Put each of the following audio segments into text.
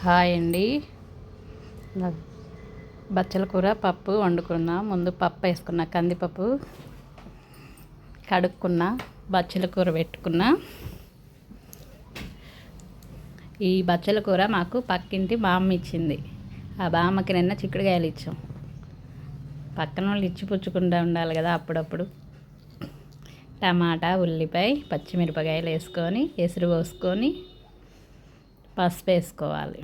Hi అండి. బచ్చల కూర పప్పు వండుకున్నా. ముందు పప్పు వేసుకున్నా, కందిపప్పు కడుక్కున్నా, బచ్చల కూర పెట్టుకున్నా. ఈ బచ్చల కూర మాకు పక్కింటి బామ్మ ఇచ్చింది. ఆ బామ్మకి నిన్న చిక్కుడుకాయలు ఇచ్చాం. పక్కన వాళ్ళు ఇచ్చి పుచ్చుకుంటూ ఉండాలి కదా అప్పుడప్పుడు. టమాటా, ఉల్లిపాయ, పచ్చిమిరపకాయలు వేసుకొని, ఎసురు పోసుకొని, పసుపు వేసుకోవాలి.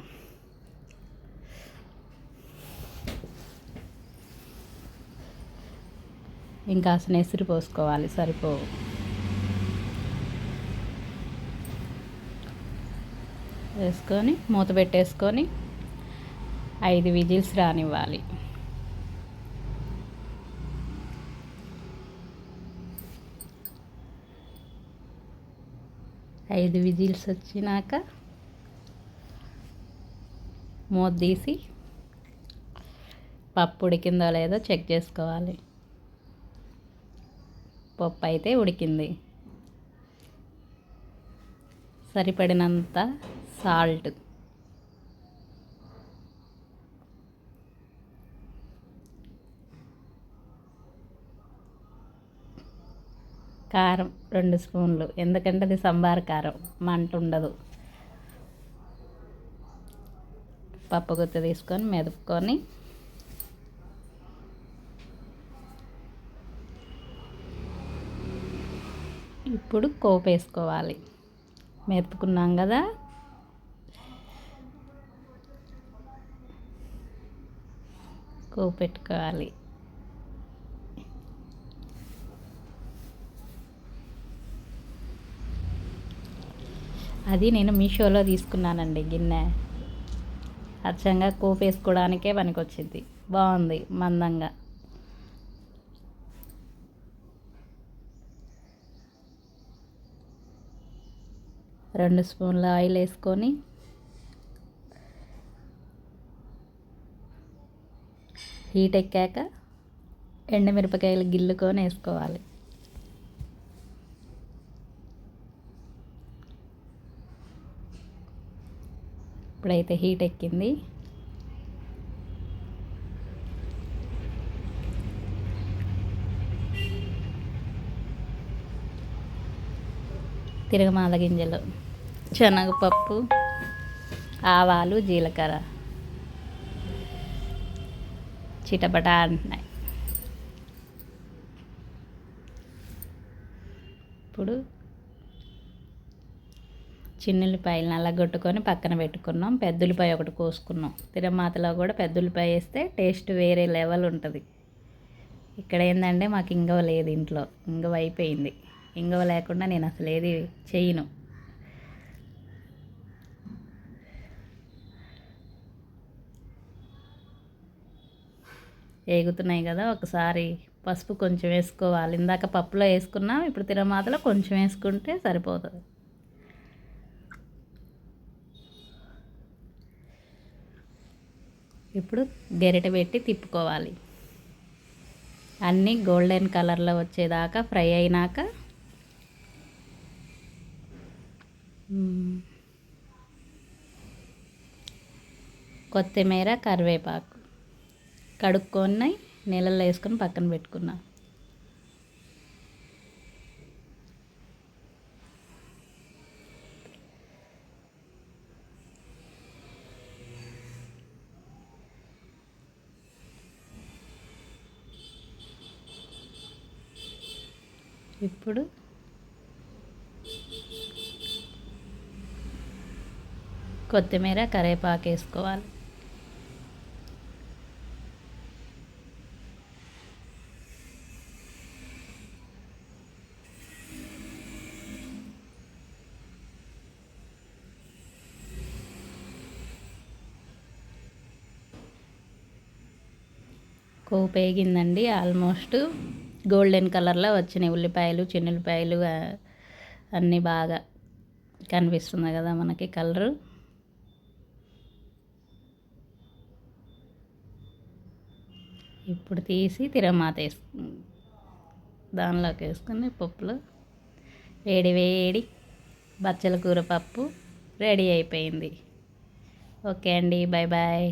ఇంకా అసలు ఎసురు పోసుకోవాలి, సరిపోవు. వేసుకొని మూత పెట్టేసుకొని 5 విజిల్స్ రానివ్వాలి. ఐదు విజిల్స్ వచ్చినాక మూత తీసి పప్పు ఉడికిందో లేదో చెక్ చేసుకోవాలి. పప్పు అయితే ఉడికింది. సరిపడినంత సాల్ట్, కారం 2 స్పూన్లు, ఎందుకంటే అది సంబార్ కారం, మంట ఉండదు. పప్పు గుత్త తీసుకొని మెదుపుకొని ఇప్పుడు కోపు వేసుకోవాలి. మెతుకున్నాం కదా, కోపు పెట్టుకోవాలి. అది నేను మీషోలో తీసుకున్నానండి గిన్నె. అచ్చంగా కోపు వేసుకోవడానికే పనికొచ్చింది. బాగుంది, మందంగా. రెండు స్పూన్ల ఆయిల్ వేసుకొని హీట్ ఎక్కాక ఎండుమిరపకాయలు గిల్లుకొని వేసుకోవాలి. ఇప్పుడైతే హీట్ ఎక్కింది. తిరగమాల గింజలు, శనగపప్పు, ఆవాలు, జీలకర్ర చిటపటా అంటున్నాయి. ఇప్పుడు చిన్నుల్లిపాయలు నల్లగొట్టుకొని పక్కన పెట్టుకున్నాం. పెద్దుల్లిపాయ ఒకటి కోసుకున్నాం. తిరమాతలో కూడా పెద్దుల్లిపాయ వేస్తే టేస్ట్ వేరే లెవెల్ ఉంటుంది. ఇక్కడ ఏంటంటే మాకు ఇంగవ లేదు ఇంట్లో, ఇంగవ అయిపోయింది. ఇంగవ లేకుండా నేను అసలు ఏది చేయను. వేగుతున్నాయి కదా, ఒకసారి పసుపు కొంచెం వేసుకోవాలి. ఇందాక పప్పులో వేసుకున్నాం, ఇప్పుడు తిరమాతలో కొంచెం వేసుకుంటే సరిపోతుంది. ఇప్పుడు గరిటె పెట్టి తిప్పుకోవాలి. అన్నీ గోల్డెన్ కలర్లో వచ్చేదాకా ఫ్రై అయినాక కొత్తిమీర, కరివేపాకు కడుక్కొని నీళ్ళల్లో వేసుకొని పక్కన పెట్టుకున్నా. ఇప్పుడు కొత్తిమీర, కరివేపాకు వేసుకోవాలి. కోపు వేగిందండి. ఆల్మోస్ట్ గోల్డెన్ కలర్లో వచ్చినాయి. ఉల్లిపాయలు, చిన్నుల్లిపాయలు అన్నీ బాగా కనిపిస్తుంది కదా మనకి కలరు. ఇప్పుడు తీసి తిరమాత దానిలోకి వేసుకుని పప్పులో వేడి వేడి బచ్చల కూర పప్పు రెడీ అయిపోయింది. ఓకే అండి, బాయ్ బాయ్.